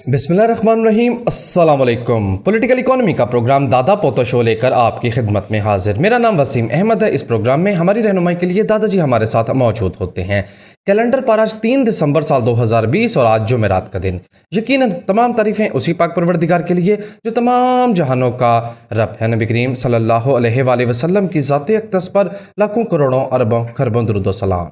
बिस्मिल्लाहिर्रहमानिर्रहीम अस्सलाम वालेकुम। पॉलिटिकल इकोनॉमी का प्रोग्राम दादा पोतो शो लेकर आपकी खिदमत में हाजिर। मेरा नाम वसीम अहमद है। इस प्रोग्राम में हमारी रहनुमाई के लिए दादाजी हमारे साथ मौजूद होते हैं। कैलेंडर पर आज 3 दिसंबर साल 2020 और आज जुमेरात का दिन। यकीनन तमाम तारीफ़ें उसी पाक परवरदिगार के लिए जो तमाम जहानों का रब है। नबी करीम सल्लल्लाहु अलैहि वसल्लम की ज़ात अक़दस पर लाखों करोड़ों अरबों खरबों दुरूद व सलाम।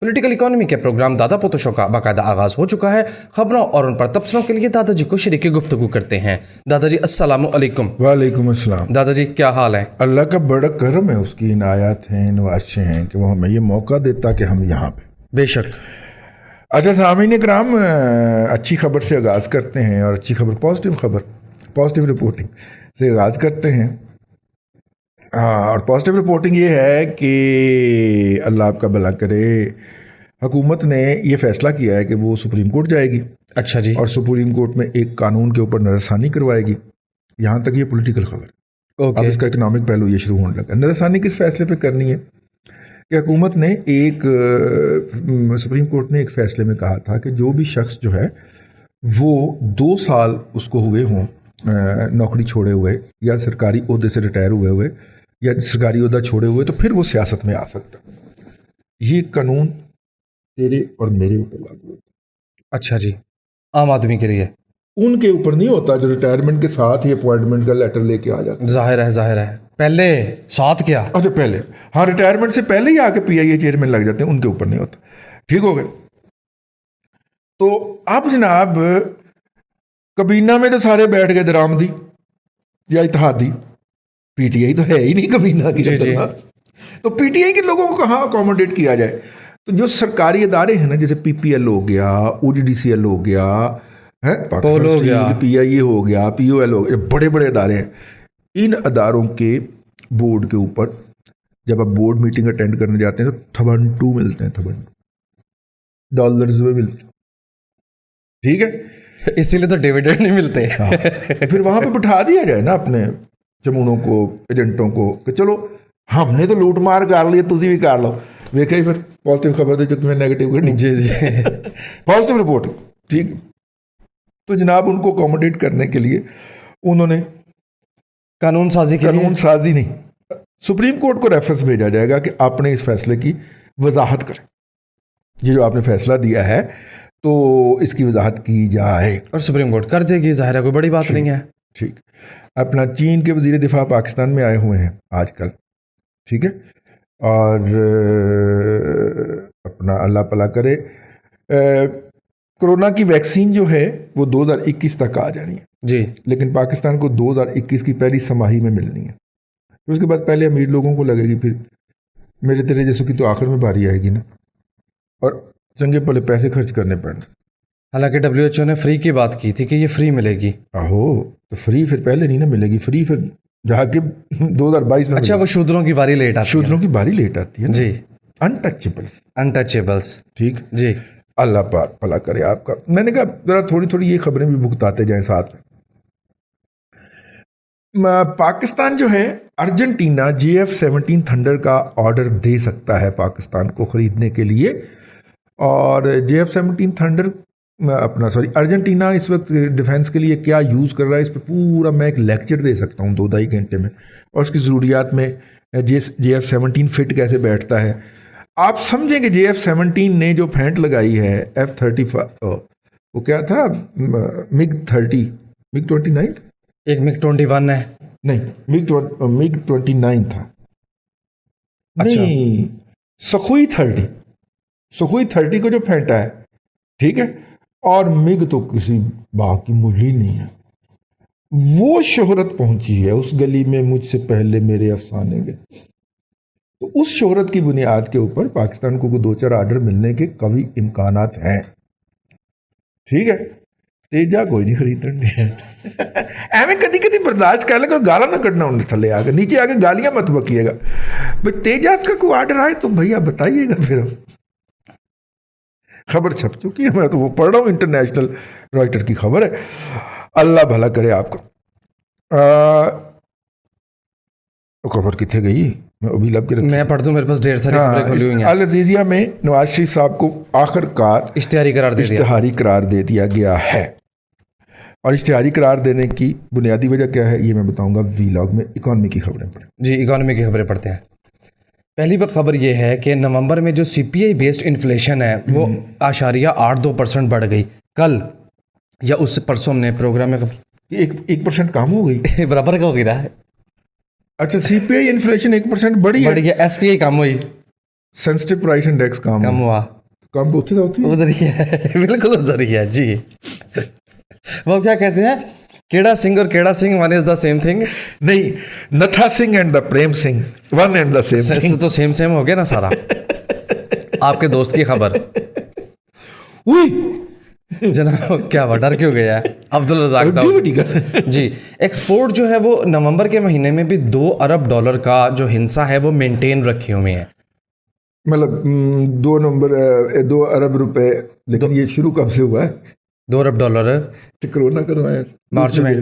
पॉलिटिकल इकोनॉमी के प्रोग्राम दादा पोतो शो का बाकायदा आगाज हो चुका है। खबरों और उन पर तबसरों के लिए दादाजी को शरीक गुफ्तगू करते हैं। दादाजी अस्सलामु अलैकुम। वालेकुम अस्सलाम। दादाजी क्या हाल है? अल्लाह का बड़ा करम है, उसकी इनायत हैं, नवाज़ें हैं कि वो हमें ये मौका देता कि हम यहाँ पे। बेशक। अच्छा सामीन कराम, अच्छी खबर से आगाज़ करते हैं और अच्छी खबर पॉजिटिव रिपोर्टिंग से आगाज़ करते हैं। हाँ, और पॉजिटिव रिपोर्टिंग ये है कि अल्लाह आपका भला करे, हुकूमत ने ये फ़ैसला किया है कि वो सुप्रीम कोर्ट जाएगी। अच्छा जी। और सुप्रीम कोर्ट में एक कानून के ऊपर नज़रसानी करवाएगी। यहाँ तक ये पॉलिटिकल खबर। अब इसका इकनॉमिक पहलू ये शुरू होने लगा। नज़रसानी किस फैसले पे करनी है कि हुकूमत ने सुप्रीम कोर्ट ने एक फ़ैसले में कहा था कि जो भी शख्स जो है वो 2 साल उसको हुए हों नौकरी छोड़े हुए या सरकारी ओहदे से रिटायर हुए या सरकारी ओहदा छोड़े हुए, तो फिर वो सियासत में आ सकता। ये कानून तेरे और मेरे ऊपर लागू होता। अच्छा जी, आम आदमी के लिए। उनके ऊपर नहीं होता जो रिटायरमेंट के साथ ही अपॉइंटमेंट का लेटर लेके आ जाता। जाहिर है पहले साथ क्या। अच्छा पहले, हाँ, रिटायरमेंट से पहले ही आके PIA चेयरमैन लग जाते हैं, उनके ऊपर नहीं होता। ठीक हो गए। तो अब जनाब कबीना में तो सारे बैठ गए, दरामदी या इत्तेहादी। PTI तो है ही नहीं कबीना की। तो PTI के लोगों को कहाँ अकोमोडेट किया जाए? तो जो सरकारी इदारे हैं ना, जैसे PPL हो गया, OGDCL हो गया, है पाकिस्तान स्टील, PIA हो गया, POL हो गया, बड़े बड़े इदारे हैं। इन अदारों के बोर्ड के ऊपर जब आप बोर्ड मीटिंग अटेंड करने जाते हैं तो $32 मिलते हैं, $32 में मिलते हैं। ठीक है, इसीलिए तो डिविडेंड नहीं मिलते। हाँ। फिर वहां पे बिठा दिया जाए ना अपने चमूनों को, एजेंटों को कि चलो हमने तो लूट मार कर ली, तुसी भी कर लो। वेखा ही फिर पॉजिटिव खबर दे चुकी, मैं नेगेटिव करनी। जी पॉजिटिव रिपोर्ट। ठीक। तो जनाब उनको अकोमोडेट करने के लिए उन्होंने कानून साजी नहीं, सुप्रीम कोर्ट को रेफरेंस भेजा जाएगा कि आपने इस फैसले की वजाहत करें। ये जो आपने फैसला दिया है तो इसकी वजाहत की जाए, और सुप्रीम कोर्ट कर देगी। जाहिर है कोई बड़ी बात नहीं है। ठीक। अपना चीन के वजीर दिफा पाकिस्तान में आए हुए हैं आजकल। ठीक है, और अपना अल्लाह भला करे, कोरोना की वैक्सीन जो है वो 2021 तक आ जानी है जी, लेकिन पाकिस्तान को 2021 की पहली समाही में मिलनी है। तो उसके बाद पहले अमीर लोगों को लगेगी, फिर मेरे तेरे जैसों की तो आखिर में बारी आएगी ना, और चंगे भले पैसे खर्च करने पड़ने। हालांकि WHO ने फ्री की बात की थी कि ये फ्री मिलेगी। आहो, तो फ्री फिर पहले नहीं ना मिलेगी, फ्री फिर जाके 2022 में। अच्छा, वो शूद्रों की बारी लेट आती है। शूद्रों की बारी लेट आती है जी। अनटचेबल्स। ठीक जी। अल्लाह पाक भला करे आपका। मैंने कहा जरा थोड़ी थोड़ी ये खबरें भी भुगताते जाएं साथ में। पाकिस्तान जो है अर्जेंटीना JF-17 थंडर का ऑर्डर दे सकता है पाकिस्तान को खरीदने के लिए। और JF-17 थंडर अर्जेंटीना इस वक्त डिफेंस के लिए क्या यूज़ कर रहा है, इस पर पूरा मैं एक लेक्चर दे सकता हूँ 2-2.5 घंटे में। और उसकी ज़रूरियात में JF-17 फिट कैसे बैठता है आप समझें कि JF-17 ने जो फेंट लगाई है F-35, वो क्या था, MiG-29, एक MiG-21 है। नहीं, MiG-29 था। अच्छा। नहीं, सुखोई 30 को जो फेंटा है, ठीक है, और मिग तो किसी बात की मूल्य नहीं है। वो शोहरत पहुंची है उस गली में मुझसे पहले मेरे अफसाने गए। तो उस शोहरत की बुनियाद के ऊपर पाकिस्तान को 2-4 ऑर्डर मिलने के कभी इम्कानात हैं। ठीक है, तेजा कोई नहीं खरीदने है। एवं कदी कदी बर्दाश्त कर लेगा और गाला ना कटना उन्हें, थले आकर नीचे आके गालियां मत बकिएगा भाई। तेजाज का कोई ऑर्डर आए तो भैया बताइएगा, फिर हम खबर छप चुकी है, मैं तो वो पढ़ रहा हूँ, इंटरनेशनल रॉयटर की खबर है। अल्लाह भला करे आपका। खबर कितने गई, मैं अभी लब के रखी, मैं पढ़ दूं, मेरे पास ढेर सारी खबरें खुली हुई हैं। अल अजीजिया में नवाज शरीफ साहब को आखिरकार इश्तिहारी करार दे दिया गया है। और इश्तिहारी करार देने की बुनियादी वजह क्या है ये मैं बताऊंगा वीलॉग में। इकॉनमी की खबरें पढ़ें। जी, इकॉनमी की खबरें पढ़ते हैं। पहली खबर ये है कि नवंबर में जो सीपीआई बेस्ड इन्फ्लेशन है वो 8.82% बढ़ गई। कल या उससे परसों हमने प्रोग्राम में 1% कम हो गई। बराबर का हो गया है। अच्छा, सीपीआई इन्फ्लेशन 1% बढ़ी बढ़ है, गया। एसपीआई कम हुई, सेंसिटिव प्राइस इंडेक्स कम हुआ, कम होती होती है। उधर ही है। बिल्कुल उधर ही है जी। वो क्या कहते हैं, केड़ा सिंह और केड़ा Singh one is the same thing. नहीं, नथा Singh and the Prem Singh one and the same thing. तो सेम सेम हो गया ना सारा। आपके दोस्त की खबर। जनाब क्या हुआ, डर क्यों गया अब्दुल रज़ाक दाऊद जी। एक्सपोर्ट जो है वो नवंबर के महीने में भी $2 अरब का जो हिस्सा है वो मेंटेन रखे हुए हैं। मतलब 2 अरब रुपए। लेकिन ये शुरू कब से हुआ है? $2 अरब तो कोरोना करवाया मार्च में।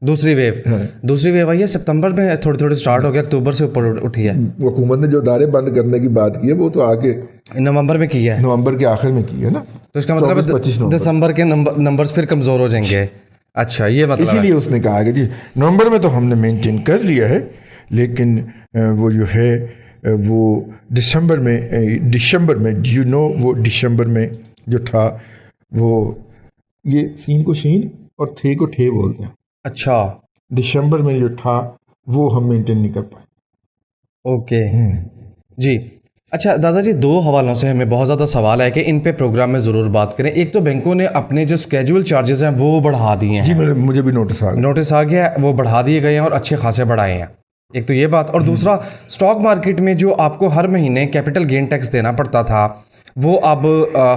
दूसरी वेव दूसरी वेव आई है सितंबर में, थोड़ी थोड़ी स्टार्ट हो गया, अक्टूबर से ऊपर उठी है। हुकूमत ने जो दायरे बंद करने की बात की है वो तो आगे नवंबर में की है, नवंबर के आखिर में की है ना। तो इसका मतलब 25 नवंबर। दिसंबर के नंबर्स फिर कमज़ोर हो जाएंगे। अच्छा, ये मतलब इसीलिए उसने कहा कि जी नवंबर में तो हमने मेंटेन कर लिया है, लेकिन वो जो है वो दिसंबर में यू नो वो दिसंबर में जो था वो, ये सीन को शीन और थे को ठे बोलते हैं। अच्छा, दिसंबर में जो था वो हम मेंटेन नहीं कर पाए। ओके जी। अच्छा दादाजी, 2 हवालों से हमें बहुत ज़्यादा सवाल है कि इन पे प्रोग्राम में ज़रूर बात करें। एक तो बैंकों ने अपने जो स्केजुअल चार्जेस हैं वो बढ़ा दिए जी, हैं। मुझे भी नोटिस आ गया है, वो बढ़ा दिए गए हैं और अच्छे खासे बढ़ाए हैं। एक तो ये बात, और दूसरा स्टॉक मार्केट में जो आपको हर महीने कैपिटल गेन टैक्स देना पड़ता था वो अब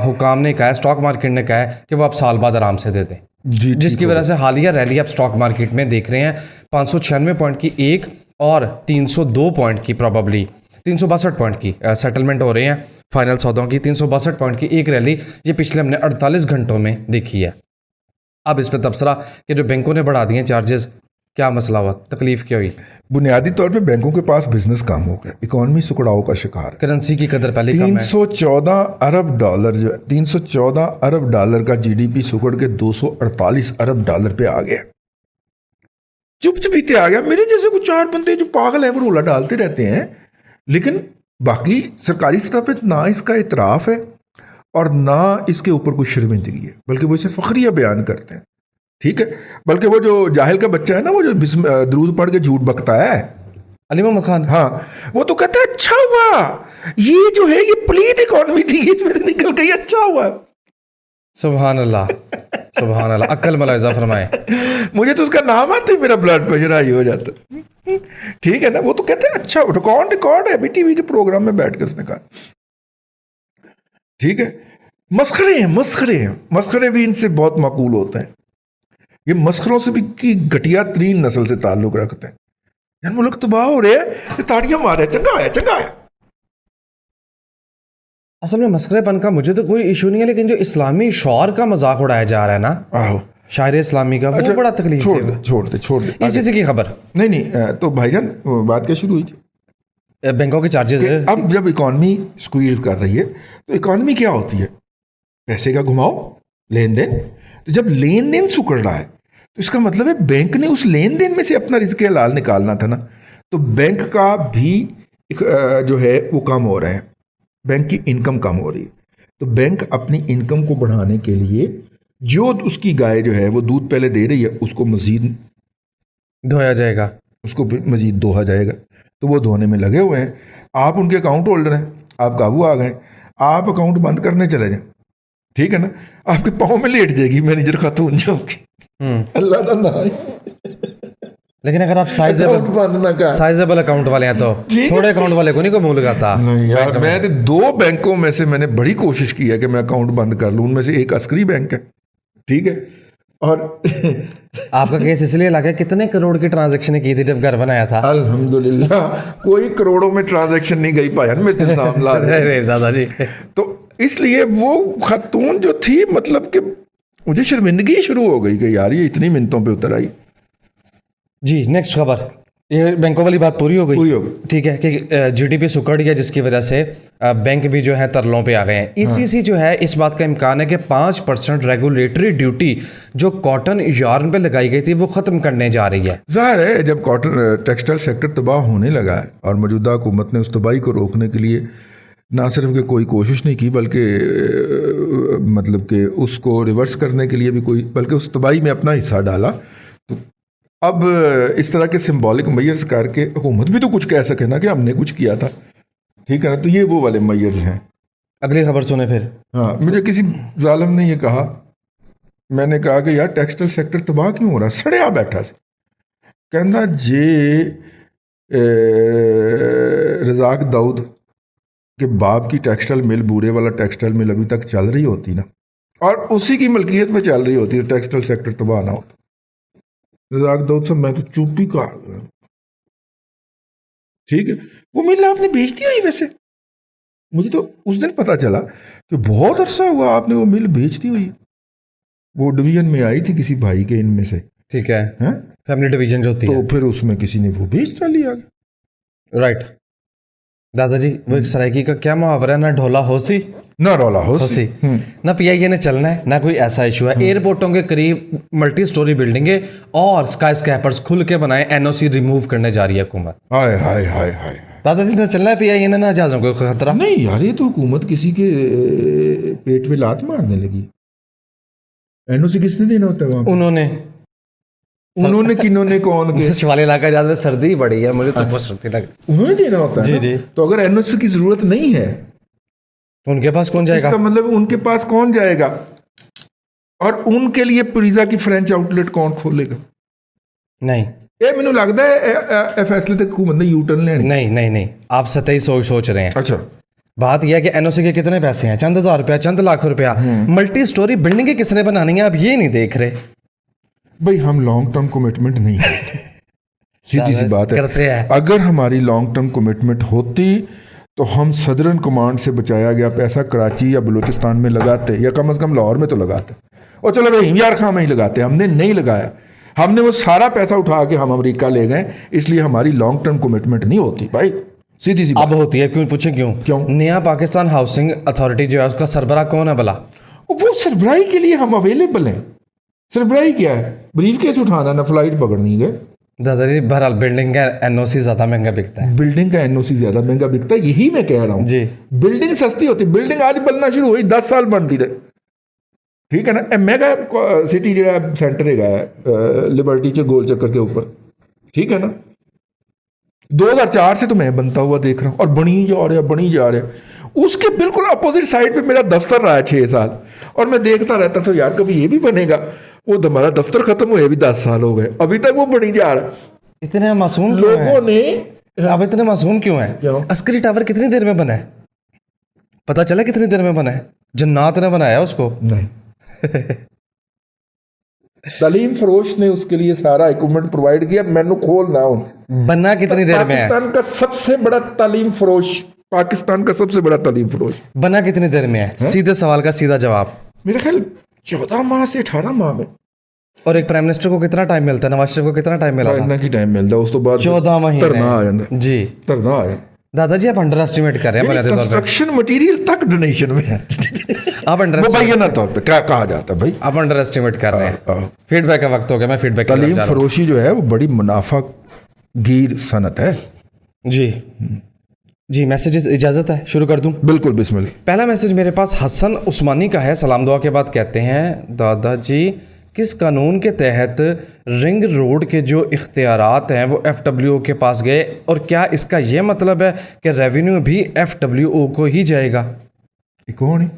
हुकाम ने कहा है, स्टॉक मार्केट ने कहा है कि वो आप साल बाद आराम से दे दें जी, जिसकी वजह से हालिया रैली आप स्टॉक मार्केट में देख रहे हैं। 596 पॉइंट की एक और 302 पॉइंट की, प्रॉबली 362 पॉइंट की सेटलमेंट हो रहे हैं फाइनल सौदों की। 362 पॉइंट की एक रैली ये पिछले हमने 48 घंटों में देखी है। अब इस पर तबसरा कि जो बैंकों ने बढ़ा दिए चार्जेस, क्या मसला हुआ, तकलीफ क्या हुई? बुनियादी तौर पे बैंकों के पास बिजनेस काम हो गया, इकॉनमी सुकड़ाव का शिकार है। करेंसी की कदर पहले कम है। 314 अरब डॉलर जो 314 अरब डॉलर का जीडीपी सुकड़ के 248 अरब डॉलर पे आ गया। चुप-चुपीते आ गया। मेरे जैसे कुछ 4 बंदे जो पागल हैं वो रोला डालते रहते हैं, लेकिन बाकी सरकारी सतह पे ना इसका इतराफ़ है और ना इसके ऊपर कोई शर्मिंदगी है, बल्कि वो इसे फखरिया बयान करते हैं। ठीक है, बल्कि वो जो जाहिल का बच्चा है ना, वो जो दरूद पढ़ के झूठ बकता है, अली मोहम्मद खान, हाँ, वो तो कहता है अच्छा हुआ, ये जो है ये प्लीज इकॉनमी थी, इसमें से निकल गई, अच्छा हुआ। सुभान अल्लाह, सुभान अल्लाह, अक्ल मलाइजा फरमाए। मुझे तो उसका नाम आते ही मेरा ब्लड प्रेशर हाई हो जाता। ठीक है ना, वो तो कहते हैं अच्छा, रिकॉर्ड है अभी टीवी के प्रोग्राम में बैठ के उसने कहा। ठीक है, मस्खरे भी इनसे बहुत माकूल होते हैं। ये मस्खरों से भी की घटिया तरीन नस्ल से ताल्लुक रखते हैं। यार मुल्क तबाह हो रहे हैं, ताड़ियां मारे, चंगा आया। असल में मस्खरेपन का मुझे तो कोई इशू नहीं है, लेकिन जो इस्लामी शौर का मजाक उड़ाया जा रहा है ना, आहो, शायर इस्लामी का, वो बड़ा तकलीफ छोड़ दे इसी से की खबर। नहीं, तो भाईजान बात क्या शुरू हुई थी? बैंकों के चार्जेस। अब जब इकॉनमी स्क्वीज कर रही है तो इकॉनमी क्या होती है? पैसे का घुमाओ, लेन देन। तो जब लेन देन सुकड़ रहा है तो इसका मतलब है बैंक ने उस लेन देन में से अपना रिज़्क़ हलाल निकालना था ना। तो बैंक का भी जो है वो कम हो रहा है, बैंक की इनकम कम हो रही है। तो बैंक अपनी इनकम को बढ़ाने के लिए जो उसकी गाय जो है वो दूध पहले दे रही है, उसको मजीद धोया जाएगा, उसको मजीद दोहा जाएगा। तो वो धोने में लगे हुए हैं। आप उनके अकाउंट होल्डर हैं, आप काबू आ गए, आप अकाउंट बंद करने चले जाएं, ठीक है ना, आपके पाँव में लेट जाएगी मैनेजर खातून जाओगी, अल्लाह का नाम। लेकिन अगर आप साइजेबल अकाउंट वाले हैं तो थोड़े अकाउंट वाले को नहीं को मुंह लगाता। नहीं यार, मैं तो 2 बैंकों में से मैंने बड़ी कोशिश की है कि मैं अकाउंट बंद कर लूं। उनमें से एक अस्करी बैंक है, ठीक है, और आपका केस इसलिए लगा, कितने करोड़ की ट्रांजैक्शन की थी जब घर बनाया था? अल्हम्दुलिल्लाह कोई करोड़ों में ट्रांजैक्शन नहीं गई पाया मेरे इल्जाम ला रहे दादाजी। तो इसलिए वो खातून जो थी, मतलब कि मुझे शर्मिंदगी शुरू हो गई कि यार ये इतनी मिन्नतों पे उतर आई। जी, नेक्स्ट खबर। ये बैंकों वाली बात पूरी हो गई? पूरी हो गई। ठीक है कि जीडीपी सुकड़ गया जिसकी वजह से बैंक भी जो है तरलों पे आ गए हैं। इसी से जो है इस बात का इम्कान है कि 5% रेगुलेटरी ड्यूटी जो कॉटन यार्न पे लगाई गई थी वो ख़त्म करने जा रही है। ज़ाहिर है जब कॉटन टेक्सटाइल सेक्टर तबाह होने लगा है और मौजूदा हुकूमत ने उस तबाही को रोकने के लिए ना सिर्फ कि कोई कोशिश नहीं की बल्कि मतलब कि उसको रिवर्स करने के लिए भी कोई बल्कि उस तबाही में अपना हिस्सा डाला, तो अब इस तरह के सिंबॉलिक मेजर्स करके हुकूमत भी तो कुछ कह सके ना कि हमने कुछ किया था। ठीक है ना, तो ये वो वाले मेजर्स हैं। अगली खबर सुने फिर। हाँ, मुझे किसी जालिम ने ये कहा, मैंने कहा कि यार टेक्सटाइल सेक्टर तबाह क्यों हो रहा, सड़िया बैठा से कहना जे रजाक दाऊद के बाप की टेक्सटाइल मिल, बूरे वाला टेक्सटाइल मिल अभी तक चल रही होती ना और उसी की मलकियत में चल रही होती है, टेक्सटाइल सेक्टर तबाह ना होता। रजाक दाऊद साहब मैं तो चुप ही कर गया। ठीक है, वो मिल आपने बेच दी हुई, वैसे मुझे तो उस दिन पता चला कि बहुत अरसा हुआ आपने वो मिल बेच दी हुई। वो डिवीजन में आई थी किसी भाई के इनमें से, ठीक है, फैमिली डिवीजन जो होती है, तो फिर उसमें किसी ने वो बेच डाली आगे। राइट। दादाजी वो एक सराइकी का क्या मुहावरा है, ना ढोला होसी ना रोला होसी, ना पीआईए ने चलना है, ना कोई ऐसा इशू है। एयरपोर्टों के करीब मल्टी स्टोरी बिल्डिंगें और स्काई स्कैपर्स खुल के बनाए, एनओसी रिमूव करने जा रही है हुकूमत। हाय हाय हाय हाय। दादाजी ना चलना है पीआईए ने, ना जहाजों को खतरा। नहीं यार, ये तो हुकूमत किसी के पेट में लात मारने लगी। एनओसी किसने देना होता है वहां? उन्होंने किन्होंने कौन के? शिवालिक इलाका जहाज में सर्दी बड़ी है, मुझे तो बहुत सर्दी लग। उन्होंने देना होता है जी ना? जी। तो अगर एनओसी की जरूरत नहीं है तो उनके पास कौन जाएगा? इसका मतलब उनके पास कौन जाएगा, और उनके लिए पिज़्ज़ा की फ्रेंच आउटलेट कौन खोलेगा? नहीं, ये मैंने लगता है फैसले तक हुकूमत ने यू टर्न लेनी। नहीं नहीं नहीं, आप सतही सोच रहे हैं। अच्छा, बात यह है कि एनओसी के कितने पैसे हैं, चंद हजार रुपया, चंद लाख रुपया। मल्टी स्टोरी बिल्डिंगें किसने बनानी है, आप ये नहीं देख रहे भाई। हम लॉन्ग टर्म कमिटमेंट नहीं करते, सीधी सी बात है। करते हैं। अगर हमारी लॉन्ग टर्म कमिटमेंट होती तो हम सदरन कमांड से बचाया गया पैसा कराची या बलूचिस्तान में लगाते, या कम से कम लाहौर में तो लगाते, और चलो भाई हिमयार खां में ही लगाते। हमने नहीं लगाया, हमने वो सारा पैसा उठा के हम अमेरिका ले गए, इसलिए हमारी लॉन्ग टर्म कमिटमेंट नहीं होती भाई, सीधी सी अब होती है। क्यों पूछे क्यों? नया पाकिस्तान हाउसिंग अथॉरिटी जो है उसका सरबराह कौन है भला? वो सरबराही के लिए हम अवेलेबल हैं। सरबराही क्या है? ब्रीफ केस उठाना ना, फ्लाइट पकड़नी है। दादाजी बहरहाल बिल्डिंग का एनओसी ज्यादा महंगा बिकता है। बिल्डिंग का एनओसी ज्यादा महंगा बिकता है, यही मैं कह रहा हूँ जी। बिल्डिंग सस्ती होती, बिल्डिंग आज बनना शुरू हुई 10 साल बनती रहे। ठीक है ना, मेगा सिटी जो सेंटर है लिबर्टी के गोल चक्कर के ऊपर, ठीक है ना, 2004 से तो मैं बनता हुआ देख रहा हूँ और बनी जा रहा। उसके बिल्कुल अपोजिट साइड पे मेरा दफ्तर रहा है 6 साल, और मैं देखता रहता था यार कभी ये भी बनेगा। वो हमारा दफ्तर खत्म हुए भी 10 साल हो गए, अभी तक वो बनी जा रहा। इतने मासूम लोगों ने अब इतने मासूम क्यों है? अस्करी टावर कितनी देर में बना है? पता चला कितनी देर में बना है? जन्नात ने बनाया उसको? नहीं तालीम फरोश ने उसके लिए सारा इक्विपमेंट प्रोवाइड किया। मैंने खोलना बना कितनी देर में है? पाकिस्तान का सबसे बड़ा तालीम फरोश, पाकिस्तान का सबसे बड़ा तालीम फरोश बना कितनी देर में है? सीधे सवाल का सीधा जवाब। मेरा ख्याल 14 माह से 18 माह में। और एक प्राइम मिनिस्टर को कितना टाइम मिलता है? नवाज शरीफ को कितना टाइम मिला? इतना की टाइम मिलता है, उस तो बाद 14 महीने धरना आ जाता जी। धरना आ जाता। दादाजी आप अंडर एस्टिमेट कर रहे हैं, कंस्ट्रक्शन मटेरियल तक डोनेशन में है। आप अंडर मुबैना तौर पे क्या कहा जाता है भाई, आप अंडर एस्टिमेट कर रहे हैं। फीडबैक का वक्त हो गया, मैं फीडबैक की तरफ तालीम जा रहा हूं। फरोशी जो है वो बड़ी मुनाफा गिर सनत है जी जी। मैसेजेस इजाजत है शुरू कर दूं? बिल्कुल, बिस्मिल्लाह। पहला मैसेज मेरे पास हसन उस्मानी का है। सलाम दुआ के बाद कहते हैं, दादाजी किस कानून के तहत रिंग रोड के जो इख्तियारात हैं वो FWO के पास गए, और क्या इसका ये मतलब है कि रेवेन्यू भी FWO को ही जाएगा? कौन है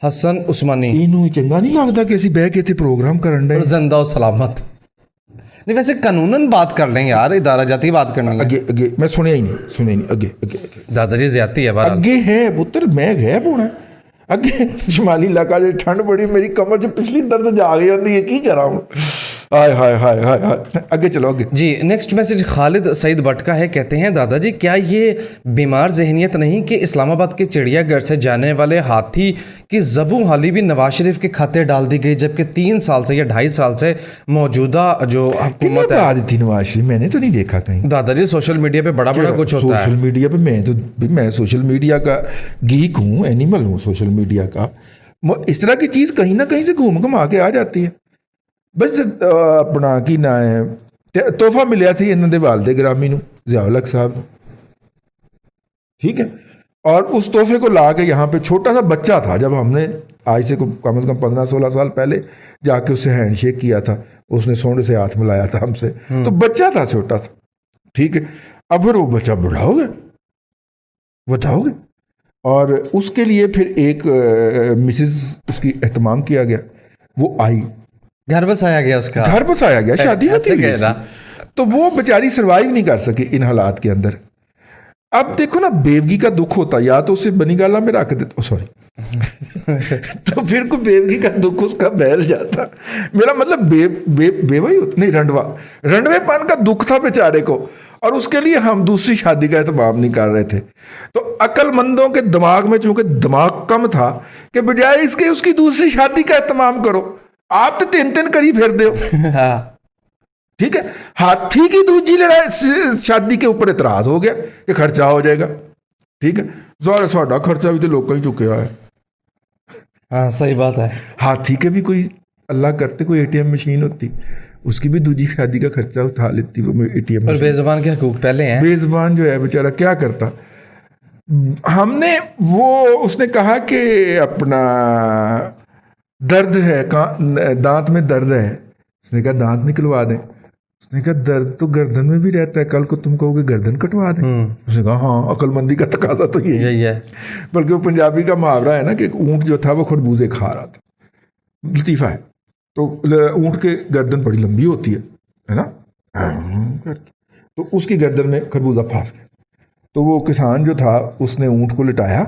हसन उस्मानी? इनू चंगा नहीं लगता कि ਅਸੀਂ ਬਹਿ ਕੇ ਇੱਥੇ प्रोग्राम ਕਰਨ ਦੇ? जिंदा और सलामत। नहीं वैसे कानूनन बात कर लें यार, इदारा जाती बात करनी है। ਅੱਗੇ मैं सुनिया ही नहीं ਅੱਗੇ दादाजी ज्यादती है बार ਅੱਗੇ है पुत्र, मैं गैब होना ਅੱਗੇ ਸ਼ਮਾਲੀ ਇਲਾਕਾ 'ਚ ਠੰਡ ਬੜੀ, ਮੇਰੀ ਕਮਰ 'ਚ ਪਿਛਲੀ ਦਰਦ ਜਾ ਗਈ ਹੁੰਦੀ ਹੈ, ਕੀ ਕਰਾਂ ਹੁਣ? हाय हाय हाय हाय हाय। आगे चलो आगे। जी, नेक्स्ट मैसेज खालिद सईद भट्ट का है। कहते हैं दादाजी क्या ये बीमार जहनियत नहीं कि इस्लामाबाद के चिड़ियाघर से जाने वाले हाथी की ज़बू हाली भी नवाज शरीफ के खाते डाल दी गई, जबकि 3 साल से या 2.5 साल से मौजूदा जो हुकूमत है। दी थी नवाज शरीफ, मैंने तो नहीं देखा कहीं। दादाजी सोशल मीडिया पे बड़ा बड़ा कुछ होता है। सोशल मीडिया पे मैं सोशल मीडिया का गीक हूँ, एनिमल हूँ सोशल मीडिया का। इस तरह की चीज़ कहीं ना कहीं से घूम घुमा के आ जाती है। बस अपना की ना है तोहफा मिलिया सी इन्हों के वालदे ग्रामी नूं, ज़िया-उल हक साहब, ठीक है। और उस तोहफे को ला के यहाँ पे छोटा सा बच्चा था, जब हमने आज से कम 15-16 साल पहले जाके उससे हैंडशेक किया था, उसने सोने से हाथ मिलाया था हमसे, तो बच्चा था छोटा सा, ठीक है। अब फिर वो बच्चा बड़ा हो गया, बताओगे। और उसके लिए फिर एक मिसेस उसकी एहतमाम किया गया, वो आई, घर बसाया गया उसका, घर बसाया गया, शादी होती है, तो वो बेचारी सर्वाइव नहीं कर सकी इन हालात के अंदर। अब देखो ना, बेवगी का दुख होता, या तो उसे बनी गाला में रख देते, सॉरी तो फिर को बेवगी का दुख उसका बहल जाता। मेरा मतलब बेवा ही नहीं, रंडवेपन का दुख था बेचारे को, और उसके लिए हम दूसरी शादी का एहतमाम नहीं कर रहे थे। तो अक्लमंदों के दिमाग में चूंकि दिमाग कम था कि बजाय इसके उसकी दूसरी शादी का एहतमाम करो, आप तो 3 करी फिर दो। ठीक है, हाथी की दूसरी लड़ाई शादी के ऊपर इतराज हो गया कि खर्चा हो जाएगा, ठीक है। ज़ाहिर साडा खर्चा भी तो लोग ही चुके है। हाँ सही बात है। हाथी के भी कोई अल्लाह करते कोई ATM मशीन होती, उसकी भी दूसरी शादी का खर्चा उठा लेती वो ATM। और बेज़बान के हकूक पहले हैं। बेज़बान जो है बेचारा क्या करता। हमने वो उसने कहा कि अपना दर्द है, दांत में दर्द है, उसने कहा दांत निकलवा दें। उसने कहा दर्द तो गर्दन में भी रहता है, कल को तुम कहोगे गर्दन कटवा दें। उसने कहा हाँ, अक्लमंदी का तकाजा तो यही है। बल्कि वो पंजाबी का मुहावरा है ना कि एक ऊँट जो था वो खरबूजे खा रहा था, लतीफ़ा है। तो ऊँट के गर्दन बड़ी लंबी होती है ना, तो उसकी गर्दन में खरबूजा फंस गया। तो वो किसान जो था उसने ऊँट को लिटाया,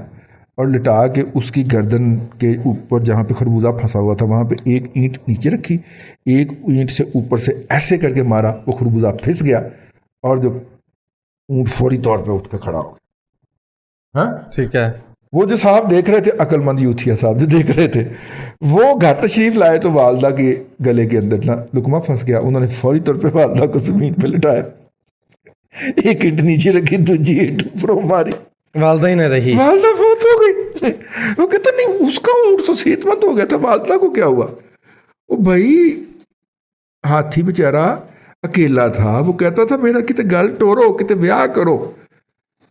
और लिटा के उसकी गर्दन के ऊपर जहाँ पे खरबूजा फंसा हुआ था वहाँ पे एक ईंट नीचे रखी, एक ईंट से ऊपर से ऐसे करके मारा, वो खरबूजा फिस गया, और जो ऊँट फौरी तौर पे उठ कर खड़ा हो गया। हाँ ठीक है। वो जो साहब देख रहे थे, अक्लमंद यूथिया साहब जो देख रहे थे, वो घर तशरीफ लाए तो वालदा के गले के अंदर ना लुकमा फंस गया। उन्होंने फौरी तौर पर वालदा को जमीन पर लिटाया, एक ईंट नीचे रखी, दूसरी ईंट ऊपर मारी, वालदा ही नहीं रही, वालदा बहुत हो गई। वो कहता नहीं, उसका ऊँट तो सेहतमंद हो गया था, वालदा को क्या हुआ। वो भाई हाथी बेचारा अकेला था, वो कहता था मेरा किते गल टोरो, किते ब्याह करो,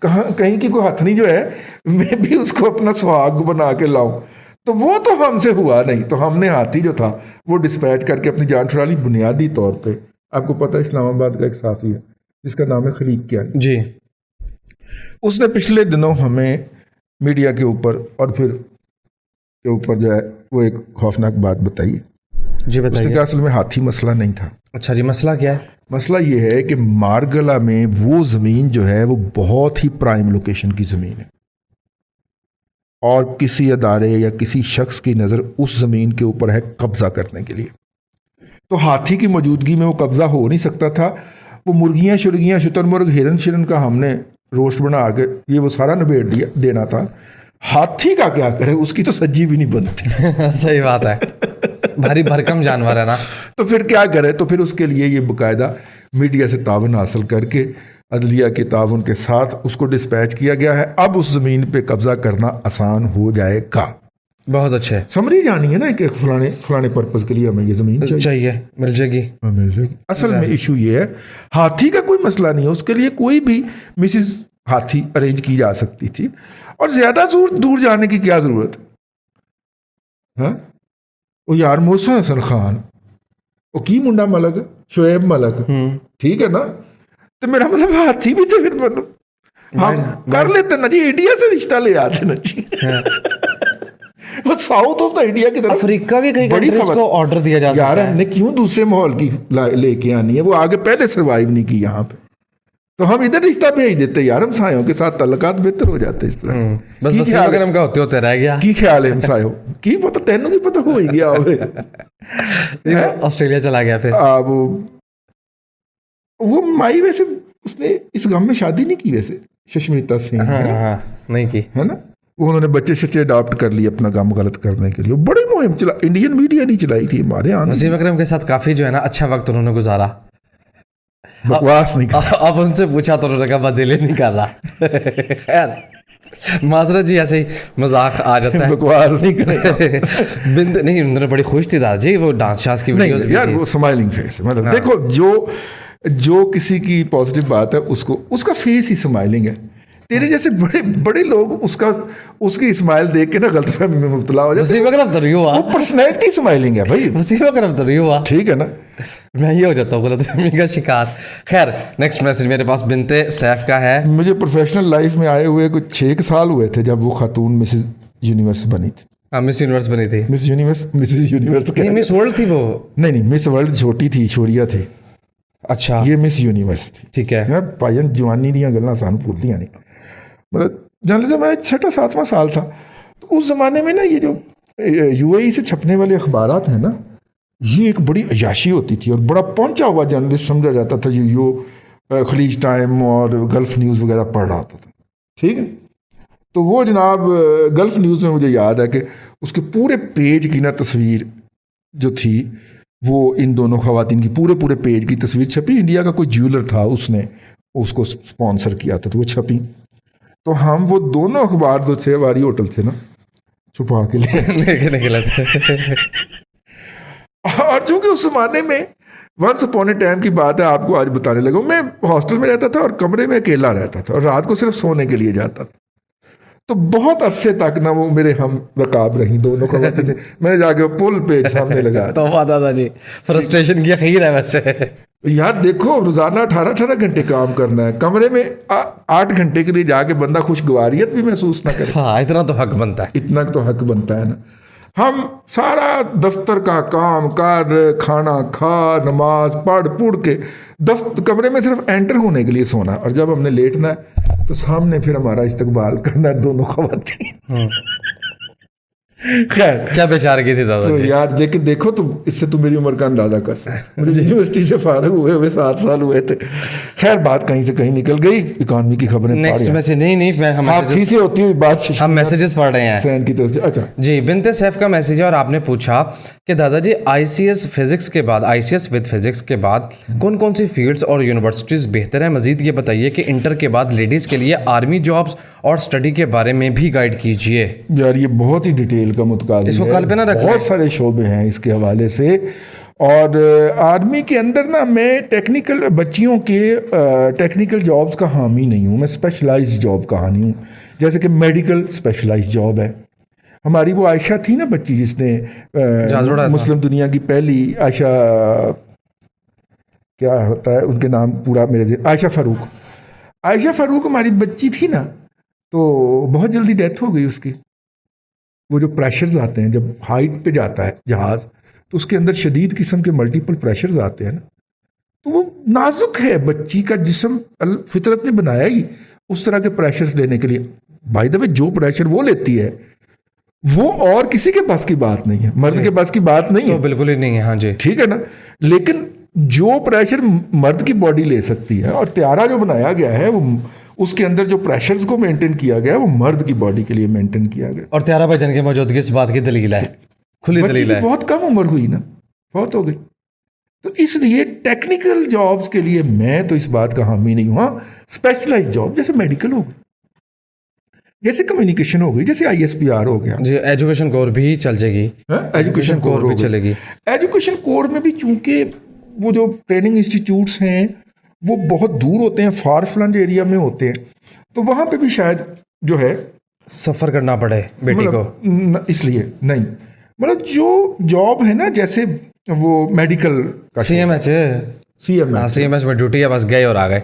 कहीं की कोई हथनी जो है मैं भी उसको अपना सुहाग बना के लाऊं। तो वो तो हमसे हुआ नहीं, तो हमने हाथी जो था वो डिस्पैच करके अपनी जान छुड़ा ली। बुनियादी तौर पे आपको पता है इस्लामाबाद का एक साफी है जिसका नाम है खलीक क्या जी, उसने पिछले दिनों हमें मीडिया के ऊपर और फिर के ऊपर जो है वो एक खौफनाक बात बताई। जी बताइए। उसने कहा असल में हाथी मसला नहीं था। अच्छा जी, मसला क्या है? मसला ये है कि मारगला में वो ज़मीन जो है वो बहुत ही प्राइम लोकेशन की ज़मीन है, और किसी अदारे या किसी शख्स की नज़र उस ज़मीन के ऊपर है कब्ज़ा करने के लिए। तो हाथी की मौजूदगी में वो कब्ज़ा हो नहीं सकता था। वो मुर्गियाँ शुर्गियाँ शुतुरमुर्ग हिरन शिरन का हमने रोस्ट बना के ये वो सारा निबेड़ दिया देना था। हाथी का क्या करे, उसकी तो सज्जी भी नहीं बनती। सही बात है, भारी भरकम जानवर है ना। तो फिर क्या करे, तो फिर उसके लिए ये बाकायदा मीडिया से तावन हासिल करके अदलिया के तावन के साथ उसको डिस्पैच किया गया है। अब उस ज़मीन पे कब्जा करना आसान हो जाएगा। बहुत अच्छे। समझी जानी है ना कि फलाने पर्पज़ के लिए हमें ये ज़मीन चाहिए, मिल जाएगी, मिल जाएगी। असल में इशू ये है, हाथी का कोई मसला नहीं है, उसके लिए कोई भी मिसिस हाथी अरेंज की जा सकती थी, और ज़्यादा दूर जाने की क्या ज़रूरत है। हाँ वो यार मोहसिन हसन खान, वो की मुंडा मलक शोएब मलक, ठीक है ना। तो मेरा मतलब हाथी भी तो फिर हम कर लेते ना जी, इंडिया से रिश्ता ले आते ना जी। वो साउथ ऑफ द इंडिया की तरफ, अफ्रीका के कई कंट्रीज को ऑर्डर दिया जा सकता है। यार हमने क्यों दूसरे माहौल की लेके आनी है, वो आगे पहले सर्वाइव नहीं की यहाँ पे। तो हम इधर रिश्ता भेज देते यार, हमसायों के साथ ताल्लुकात बेहतर हो जाते इस तरह। बस की वसीम ख्याल है? अकरम का होते होते रह गया। की ख्याल है हमसायों की? पता तेनों की पता हो ही गया होवे। ऑस्ट्रेलिया चला गया फिर। वो माई वैसे उसने इस गांव में शादी नहीं की वैसे, सुष्मिता सिंह, हाँ है ना? हाँ, नहीं की। है ना? वो उन्होंने बच्चे शच्चे अडॉप्ट कर लिए अपना काम गलत करने के लिए। बड़ी मुहिम चला, इंडियन मीडिया नहीं चलाई थी हमारे यहाँ। वसीम अकरम के साथ काफी जो है ना अच्छा वक्त उन्होंने गुजारा। बकवास नहीं कर। अब उनसे पूछा तो उन्होंने कहा मैं दिल ही नहीं कर रहा। खैर माजरत जी, ऐसे ही मजाक आ जाता है। बकवास नहीं करेगा। बिंद नहीं, उन्होंने बड़ी खुश थी दादाजी, वो डांस शांस की वीडियोस नहीं भी यार, थी। वो स्माइलिंग फेस, मतलब देखो जो किसी की पॉजिटिव बात है उसको उसका फेस ही स्माइलिंग है। तेरे जैसे बड़े बड़े लोग उसकी स्माइल देख के ना गलतफहमी में मुब्तला हो जाते हैं। वसीम अकरम तो नहीं हुआ, वो पर्सनैलिटी स्माइलिंग है भाई। वसीम अकरम तो नहीं हुआ, ठीक है ना? मैं ये हो जाता हूँ गलतफहमी का शिकार। खैर नेक्स्ट मैसेज मेरे पास बिनते सैफ का है। मुझे प्रोफेशनल लाइफ में आए हुए कुछ 6 साल हुए थे जब वो खातून मिसेस यूनिवर्स बनी थी। हाँ, मिस यूनिवर्स बनी थी। मिसेस यूनिवर्स नहीं, मिस वर्ल्ड थी वो। नहीं, मिस वर्ल्ड छोटी थी, शोरिया थी। अच्छा, ये मिस यूनिवर्स थी। ठीक है। यार भाईजान जवानी दी गल्लां सानू भूलदियां नहीं। मतलब जर्नलिज्म में 6वां 7वां साल था, तो उस ज़माने में ना ये जो यूएई से छपने वाले अखबारात हैं ना, ये एक बड़ी अयाशी होती थी और बड़ा पहुंचा हुआ जर्नलिस्ट समझा जाता था। जो खलीज टाइम और गल्फ न्यूज़ वगैरह पढ़ रहा होता था, ठीक है? तो वो जनाब गल्फ न्यूज़ में मुझे याद है कि उसके पूरे पेज की ना तस्वीर जो थी, वो इन दोनों खवातीन की पूरे पेज की तस्वीर छपी। इंडिया का कोई ज्वेलर था, उसने उसको स्पॉन्सर किया था, तो वो छपी। तो हम वो दोनों अखबार जो थे, हमारी होटल से ना छुपा के लेके निकले थे। और चूंकि उस जमाने में वंस अपॉन ए टाइम की बात है, आपको आज बताने लगा, मैं हॉस्टल में रहता था और कमरे में अकेला रहता था और रात को सिर्फ सोने के लिए जाता था। तो बहुत अरसे तक ना वो मेरे हम रकाब रही दोनों खवातीन। मैंने जाके पुल पे सामने लगा। तो दादाजी फ्रस्ट्रेशन की खीर है वैसे। यार देखो, रोजाना 18-18 घंटे काम करना है, कमरे में 8 घंटे के लिए जाके बंदा खुशगवारियत भी महसूस ना करे। हाँ, इतना तो हक बनता है। इतना तो हक बनता है ना। हम सारा दफ्तर का काम कर, खाना खा, नमाज पढ़ के कमरे में सिर्फ एंटर होने के लिए सोना, और जब हमने लेटना है तो सामने फिर हमारा इस्तकबाल करना है दोनों खवातीन। खैर, क्या बेचारगी थी दादा तो जी। यार देखो तुम, इससे तुम मेरी उम्र का अंदाजा कर सकते। मुझे यूनिवर्सिटी से फारिग हुए 7 साल हुए थे। खैर बात कहीं से कहीं निकल गई, इकॉनमी की खबरें नेक्स्ट मैसेज नहीं मैं हम हाथी से होती हुई बात हम मैसेजेस पढ़ रहे हैं सैन की तरफ से। अच्छा जी, बिनते सैफ का मैसेज है और आपने पूछा कि दादाजी आईसीएस फिजिक्स के बाद, आईसीएस विद फिजिक्स के बाद कौन कौन सी फील्ड्स और यूनिवर्सिटीज़ बेहतर है। मजीद ये बताइए कि इंटर के बाद लेडीज़ के लिए आर्मी जॉब्स और स्टडी के बारे में भी गाइड कीजिए। यार, ये बहुत ही डिटेल का मुतकाज़ी इसको है, कल पे ना रख लें। बहुत सारे शोबे हैं इसके हवाले से। और आर्मी के अंदर ना मैं टेक्निकल बच्चियों के टेक्निकल जॉब्स का हामी नहीं हूँ, मैं स्पेशलाइज्ड जॉब का हामी हूँ। जैसे कि मेडिकल स्पेशलाइज्ड जॉब है हमारी। वो आयशा थी ना बच्ची जिसने मुस्लिम दुनिया की पहली आयशा, क्या होता है उनके नाम पूरा मेरे से, आयशा फ़ारूक हमारी बच्ची थी ना, तो बहुत जल्दी डेथ हो गई उसकी। वो जो प्रेशर्स आते हैं जब हाइट पे जाता है जहाज़, तो उसके अंदर शदीद किस्म के मल्टीपल प्रेशर्स आते हैं ना, तो वो नाजुक है बच्ची का जिस्म, फितरत ने बनाया ही उस तरह के प्रेशर्स लेने के लिए। बाय द वे, जो प्रेशर वो लेती है वो और किसी के पास की बात नहीं है, मर्द के पास की बात नहीं है, तो बिल्कुल ही नहीं है। हाँ जी, ठीक है ना। लेकिन जो प्रेशर मर्द की बॉडी ले सकती है, और त्यारा जो बनाया गया है वो उसके अंदर जो प्रेशर्स को मेंटेन किया गया है वो मर्द की बॉडी के लिए मेंटेन किया गया। और त्यारा भाईजान की मौजूदगी इस बात की दलील है, खुली दलील है। बहुत कम उम्र हुई ना, बहुत हो गई। तो इसलिए टेक्निकल जॉब्स के लिए मैं तो इस बात का हामी नहीं हुआ। स्पेशलाइज्ड जॉब जैसे मेडिकल हो गई, जैसे कम्युनिकेशन हो गई, जैसे ISPR हो गया जी, एजुकेशन कोर भी चल जाएगी। एजुकेशन कोर भी चलेगी। एजुकेशन कोर में भी चूंकि वो जो ट्रेनिंग इंस्टीट्यूट्स हैं वो बहुत दूर होते हैं, फार फ्लंग एरिया में होते हैं, तो वहाँ पे भी शायद जो है सफ़र करना पड़े बेटी को, इसलिए नहीं। मतलब जो जॉब है ना, जैसे वो मेडिकल CMH में ड्यूटी है, बस गए और आ गए,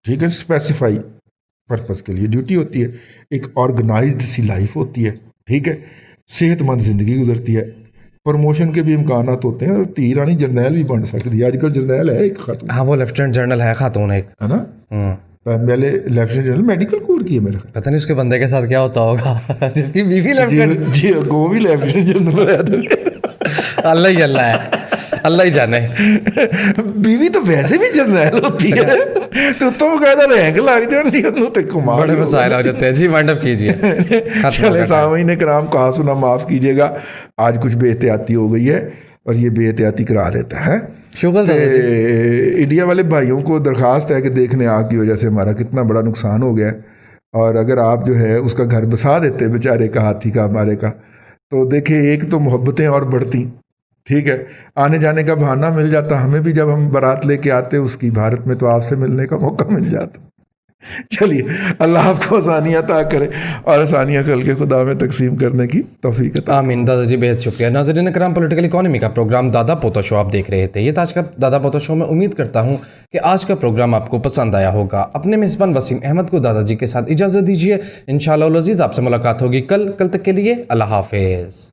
ठीक है, स्पेसिफाई पर्पस के लिए ड्यूटी होती है, एक ऑर्गेनाइज्ड सी लाइफ होती है, ठीक है, सेहतमंद जिंदगी गुजरती है। प्रमोशन के भी इम्कान होते हैं, धी रानी जरनैल भी बन सकती है। आजकल जरनैल है एक खातून, हाँ वो लेफ्टिनेंट जनरल है खातून एक। है ना, पहले लेफ्टिनेंट जनरल मेडिकल कोर की है मेरे ख्याल। पता नहीं उसके बंदे के साथ क्या होता होगा जिसकी बीवी लेफ्टिनेंट। जी वो भी लेफ्टिनेंट जनरल है तो अल्लाह ही अल्लाह है, अल्लाह ही जाने। बीवी तो वैसे भी जरनैल होती है तो कहता रैंक लग जाती है तो कमाल बड़े मसाइल हो जाते हैं जी। वाइंड अप कीजिए। चले सामीन कराम, कहा सुना माफ कीजिएगा, आज कुछ बेहतियाती हो गई है और ये बेहतियाती करा देता है। शुक्र इंडिया वाले भाइयों को दरख्वास्त है कि देखने आग की वजह से हमारा कितना बड़ा नुकसान हो गया है, और अगर आप जो है उसका घर बसा देते बेचारे का, हाथी का, हमारे का, तो देखिए एक तो मोहब्बतें और बढ़ती, ठीक है, आने जाने का बहाना मिल जाता हमें भी, जब हम बारात लेके आते उसकी भारत में तो आपसे मिलने का मौका मिल जाता। चलिए अल्लाह आपको आसानियाँ अता करे और आसानियाँ कल के खुदा में तकसीम करने की तौफीक अता। आमीन। दादाजी बेहद शुक्रिया। नाज़रीन करम, पॉलिटिकल इकोनॉमी का प्रोग्राम दादा पोता शो आप देख रहे थे। ये था आज का दादा पोता शो। मैं उम्मीद करता हूँ कि आज का प्रोग्राम आपको पसंद आया होगा। अपने मेज़बान वसीम अहमद को दादाजी के साथ इजाज़त दीजिए। इंशाअल्लाह अज़ीज़ आपसे मुलाकात होगी कल तक के लिए अल्लाह हाफिज़।